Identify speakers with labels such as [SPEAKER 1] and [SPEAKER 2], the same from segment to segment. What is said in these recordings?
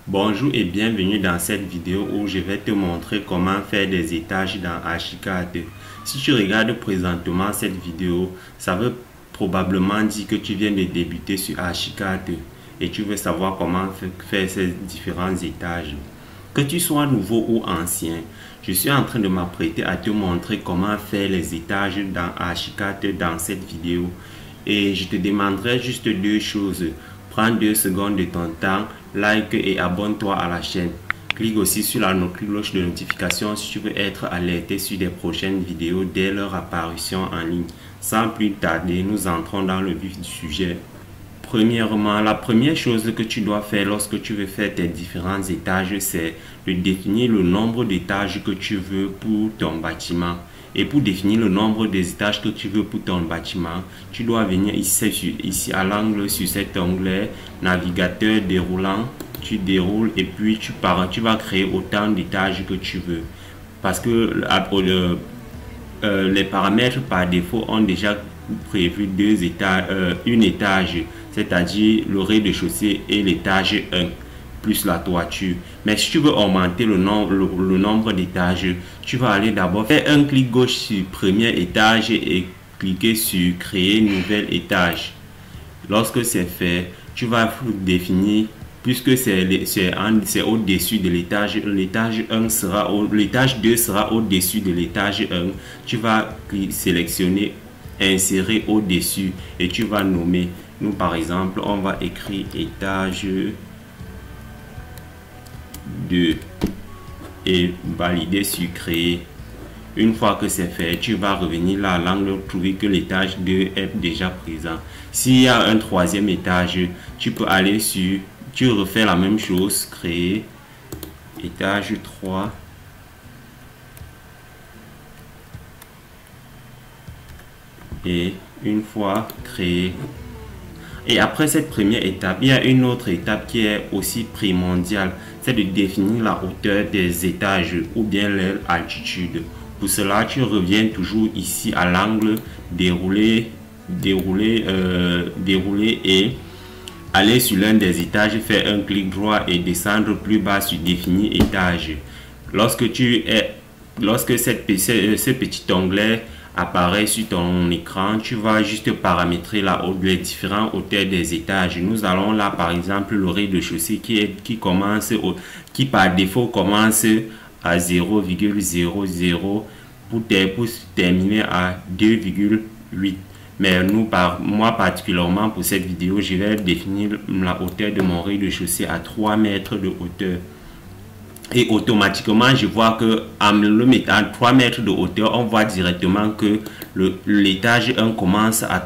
[SPEAKER 1] Bonjour et bienvenue dans cette vidéo où je vais te montrer comment faire des étages dans Archicad. Si tu regardes présentement cette vidéo, ça veut probablement dire que tu viens de débuter sur Archicad et tu veux savoir comment faire ces différents étages. Que tu sois nouveau ou ancien, je suis en train de m'apprêter à te montrer comment faire les étages dans Archicad dans cette vidéo. Et je te demanderai juste deux choses. Prends 2 secondes de ton temps, like et abonne-toi à la chaîne. Clique aussi sur la cloche de notification si tu veux être alerté sur des prochaines vidéos dès leur apparition en ligne. Sans plus tarder, nous entrons dans le vif du sujet. Premièrement, la première chose que tu dois faire lorsque tu veux faire tes différents étages, c'est de définir le nombre d'étages que tu veux pour ton bâtiment. Et pour définir le nombre des étages que tu veux pour ton bâtiment, tu dois venir ici à l'angle sur cet onglet navigateur déroulant. Tu déroules et puis tu vas créer autant d'étages que tu veux. Parce que les paramètres par défaut ont déjà prévu un étage, c'est-à-dire le rez-de-chaussée et l'étage 1. Plus la toiture. Mais si tu veux augmenter le nombre d'étages, tu vas aller d'abord faire un clic gauche sur premier étage et cliquer sur créer nouvel étage. Lorsque c'est fait, tu vas définir, puisque c'est au-dessus de l'étage, l'étage 2 sera au-dessus de l'étage 1. Tu vas sélectionner insérer au-dessus et tu vas nommer. Nous par exemple, on va écrire étage 2 et valider sur créer. Une fois que c'est fait, tu vas revenir là à l'angle, trouver que l'étage 2 est déjà présent. S'il y a un troisième étage, tu peux aller sur, tu refais la même chose, créer étage 3 et une fois créé. Et après cette première étape, il y a une autre étape qui est aussi primordiale, c'est de définir la hauteur des étages ou bien leur altitude. Pour cela, tu reviens toujours ici à l'angle dérouler et aller sur l'un des étages, faire un clic droit et descendre plus bas sur définir étage. Lorsque ce petit onglet apparaît sur ton écran, tu vas juste paramétrer les différentes hauteurs des étages. Nous allons là par exemple le rez-de-chaussée qui par défaut commence à 0,00 pour terminer à 2,8. Mais moi particulièrement pour cette vidéo, je vais définir la hauteur de mon rez-de-chaussée à 3 mètres de hauteur. Et automatiquement, je vois que en le mettant à 3 mètres de hauteur, on voit directement que l'étage 1 commence à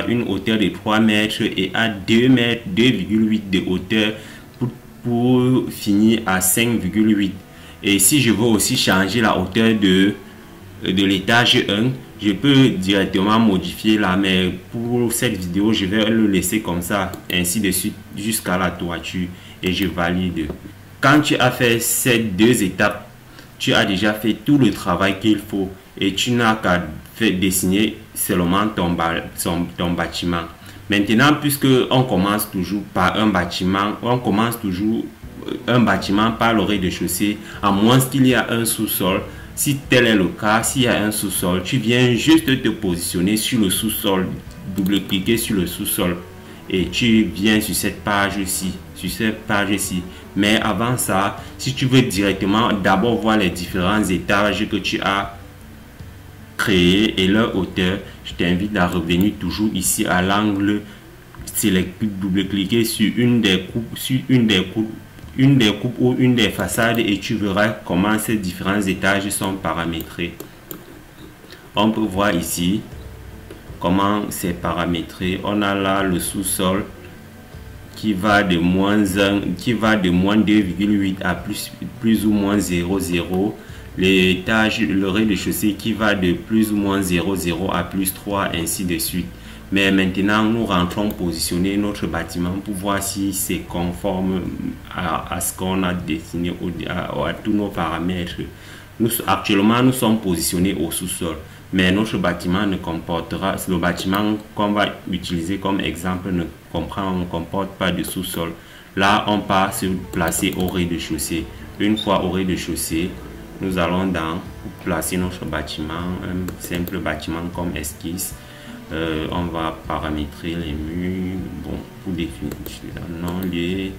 [SPEAKER 1] une hauteur de 3 mètres et à 2,8 de hauteur pour finir à 5,8. Et si je veux aussi changer la hauteur de l'étage 1, je peux directement modifier là, mais pour cette vidéo, je vais le laisser comme ça, ainsi de suite jusqu'à la toiture et je valide. Quand tu as fait ces deux étapes, tu as déjà fait tout le travail qu'il faut et tu n'as qu'à dessiner seulement ton bâtiment. Maintenant, puisque on commence toujours par un bâtiment, par le rez-de-chaussée, à moins qu'il y a un sous-sol. Si tel est le cas, s'il y a un sous-sol, tu viens juste te positionner sur le sous-sol, double-cliquer sur le sous-sol et tu viens sur cette page-ci. Mais avant ça, si tu veux directement d'abord voir les différents étages que tu as créés et leur hauteur, je t'invite à revenir toujours ici à l'angle, double-cliquer sur une des coupes ou une des façades et tu verras comment ces différents étages sont paramétrés. On peut voir ici comment c'est paramétré. On a là le sous-sol qui va de moins 2,8 à plus ou moins 0,0. L'étage, le rez-de-chaussée qui va de plus ou moins 0,0 à plus 3, ainsi de suite. Mais maintenant, nous rentrons positionner notre bâtiment pour voir si c'est conforme à ce qu'on a dessiné, à tous nos paramètres. Actuellement, nous sommes positionnés au sous-sol, mais notre bâtiment ne comportera, le bâtiment qu'on va utiliser comme exemple ne comporte pas de sous-sol. Là, on part se placer au rez-de-chaussée. Une fois au rez-de-chaussée, nous allons placer notre bâtiment, un simple bâtiment comme esquisse. On va paramétrer les murs, bon, pour définir non-lieu,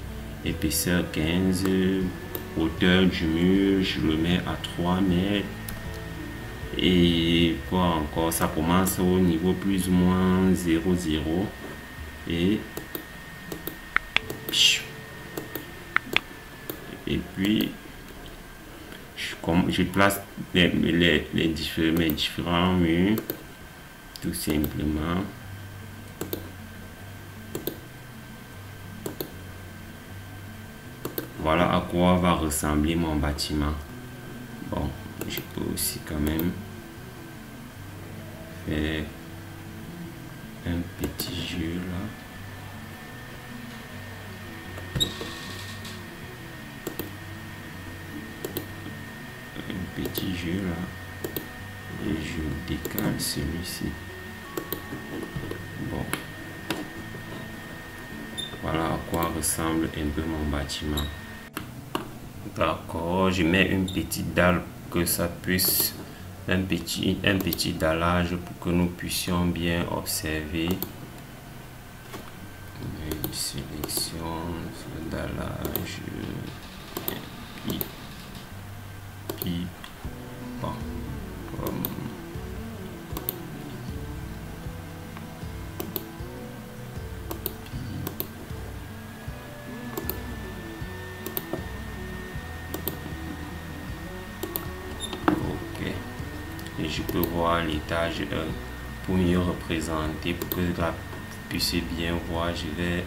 [SPEAKER 1] épaisseur 15, hauteur du mur, je le mets à 3 mètres. Et quoi encore, ça commence au niveau plus ou moins 0, 0. Et puis je place mes différents murs tout simplement. Voilà à quoi va ressembler mon bâtiment. Bon, je peux aussi quand même faire un petit jeu là. Un petit jeu là. Et je décale celui-ci. Bon. Voilà à quoi ressemble un peu mon bâtiment. D'accord, je mets une petite dalle pour que ça puisse, un petit dallage pour que nous puissions bien observer. Une sélection, ce dallage, puis bon, comme et je peux voir l'étage 1 pour mieux représenter, pour que vous puissiez bien voir. Je vais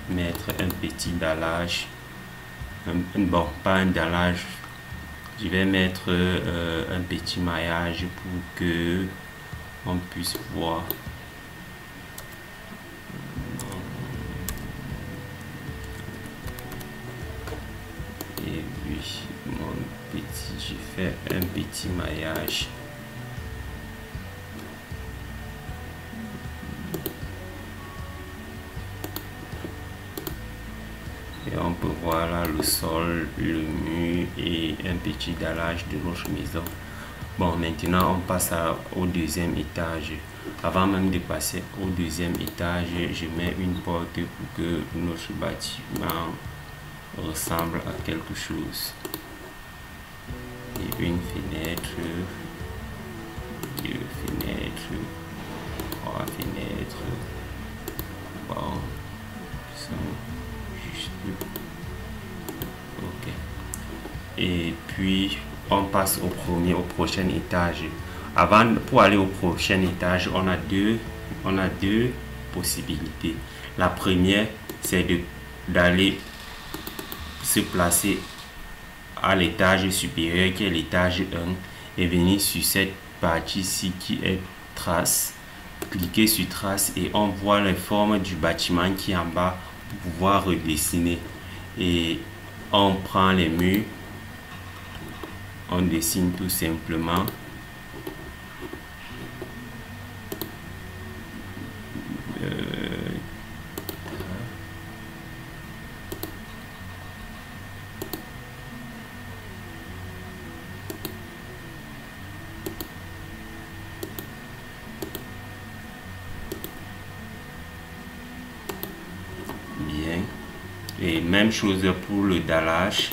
[SPEAKER 1] mettre un petit dallage, bon, pas un dallage, je vais mettre un petit maillage pour que on puisse voir. Et puis mon petit, j'ai fait un petit maillage. Et on peut voir là le sol, le mur et un petit dallage de notre maison. Bon, maintenant on passe au deuxième étage. Avant même de passer au deuxième étage, je mets une porte pour que notre bâtiment ressemble à quelque chose. Et une fenêtre, deux fenêtres, trois fenêtres. Bon, ça. Ok. Et puis on passe au prochain étage. Pour aller au prochain étage, on a deux possibilités. La première, c'est d'aller se placer à l'étage supérieur qui est l'étage 1 et venir sur cette partie-ci qui est trace. Cliquer sur trace et on voit les formes du bâtiment qui est en bas pour pouvoir redessiner. Et on prend les murs, on dessine tout simplement. Bien. Et même chose pour le dallage.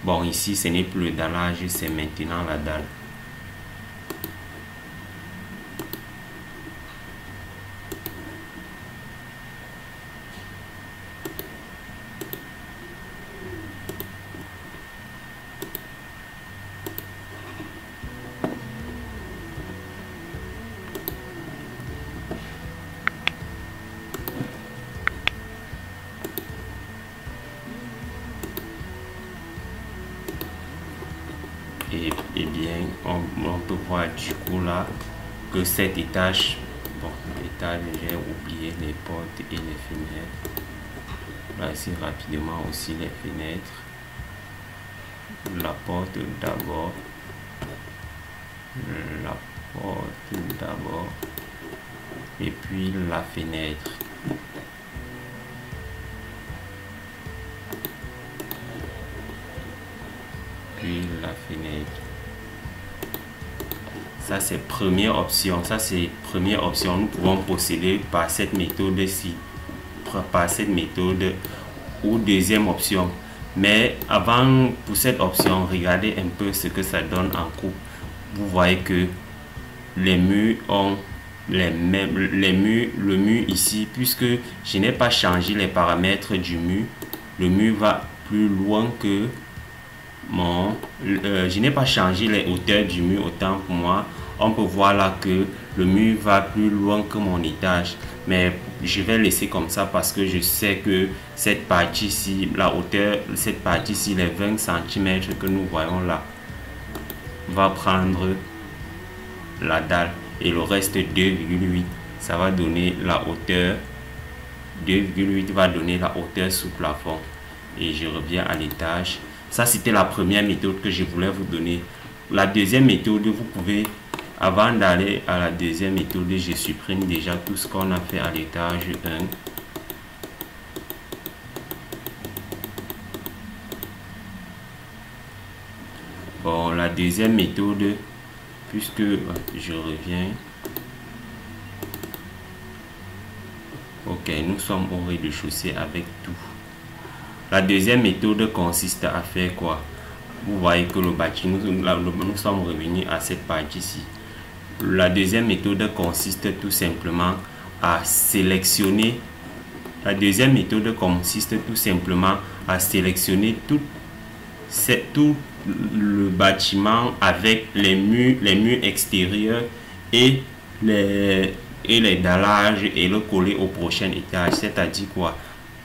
[SPEAKER 1] Bon, ici ce n'est plus le dallage, c'est maintenant la dalle. Et bien, on peut voir du coup là que cet étage, bon, l'étage, j'ai oublié les portes et les fenêtres. Voici rapidement aussi les fenêtres. la porte d'abord, la porte d'abord, et puis la fenêtre. Puis la fenêtre. Ça c'est première option. Ça c'est première option. Nous pouvons procéder par cette méthode-ci, par cette méthode, ou deuxième option. Mais avant, pour cette option, regardez un peu ce que ça donne en coupe. Vous voyez que les murs ont les mêmes, le mur ici, puisque je n'ai pas changé les paramètres du mur. Le mur va plus loin que mon, je n'ai pas changé les hauteurs du mur, autant pour moi. On peut voir là que le mur va plus loin que mon étage, mais je vais laisser comme ça parce que je sais que cette partie-ci, la hauteur, cette partie-ci, les 20 cm que nous voyons là, va prendre la dalle, et le reste 2,8, ça va donner la hauteur, 2,8 va donner la hauteur sous plafond. Et je reviens à l'étage. Ça c'était la première méthode que je voulais vous donner. La deuxième méthode, vous pouvez, avant d'aller à la deuxième méthode, je supprime déjà tout ce qu'on a fait à l'étage 1. Bon, la deuxième méthode, puisque je reviens. Ok, nous sommes au rez-de-chaussée avec tout. La deuxième méthode consiste à faire quoi? Vous voyez que le bâtiment, nous sommes revenus à cette partie-ci. La deuxième méthode consiste tout simplement à sélectionner. La deuxième méthode consiste tout simplement à sélectionner tout le bâtiment avec les murs extérieurs et les dallages, et le coller au prochain étage. C'est-à-dire quoi?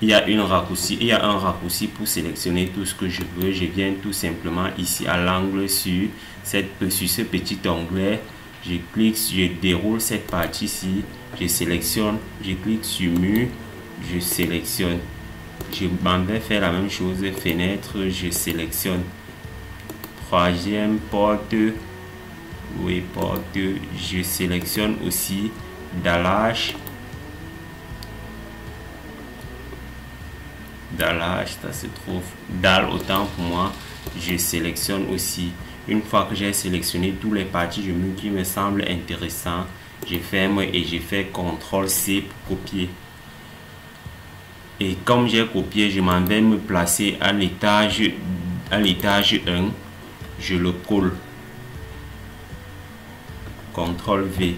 [SPEAKER 1] Il y a un raccourci pour sélectionner tout ce que je veux. Je viens tout simplement ici à l'angle sur ce petit onglet. Je clique, je déroule cette partie-ci, je sélectionne, je clique sur mur, je sélectionne. Je m'en vais faire la même chose, fenêtre, je sélectionne. Troisième porte, oui, porte, je sélectionne aussi dallage. Ça se trouve dalle, autant pour moi. Je sélectionne aussi. Une fois que j'ai sélectionné tous les parties du mur qui me semblent intéressants, je ferme et je fais CTRL-C pour copier. Et comme j'ai copié, je m'en vais me placer à l'étage 1. Je le colle. CTRL-V.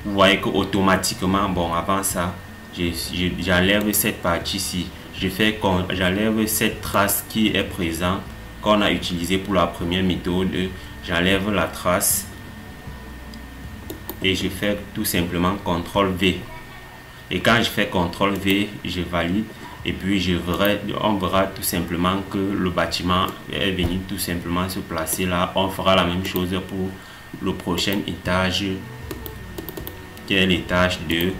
[SPEAKER 1] Vous voyez que automatiquement, bon, avant ça, j'enlève cette partie-ci. J'enlève cette trace qui est présente, qu'on a utilisée pour la première méthode. J'enlève la trace et je fais tout simplement CTRL-V. Et quand je fais CTRL-V, je valide. Et puis on verra tout simplement que le bâtiment est venu tout simplement se placer là. On fera la même chose pour le prochain étage, qui est l'étage 2.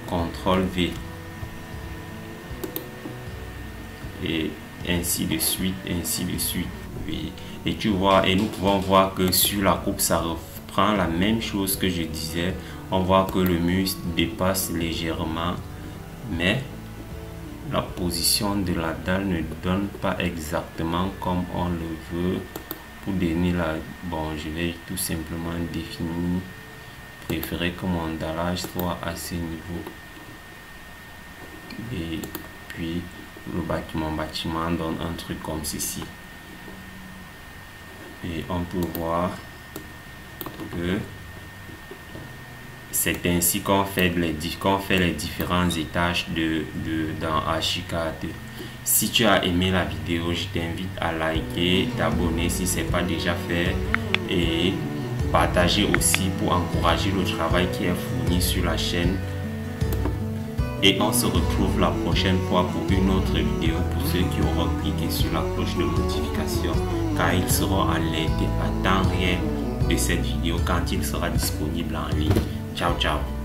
[SPEAKER 1] CTRL-V. Et ainsi de suite, ainsi de suite. Oui. Et tu vois, et nous pouvons voir que sur la coupe, ça reprend la même chose que je disais. On voit que le mur dépasse légèrement, mais la position de la dalle ne donne pas exactement comme on le veut. Pour donner la... Bon, je vais tout simplement définir, préférer que mon dallage soit à ce niveau. Et puis le bâtiment donne un truc comme ceci. Et on peut voir que c'est ainsi qu'on fait les différents étages dans Archicad. Si tu as aimé la vidéo, je t'invite à liker, t'abonner si ce n'est pas déjà fait, et partager aussi pour encourager le travail qui est fourni sur la chaîne. Et on se retrouve la prochaine fois pour une autre vidéo, pour ceux qui auront cliqué sur la cloche de notification, car ils seront alertés à temps réel de cette vidéo quand il sera disponible en ligne. Ciao, ciao.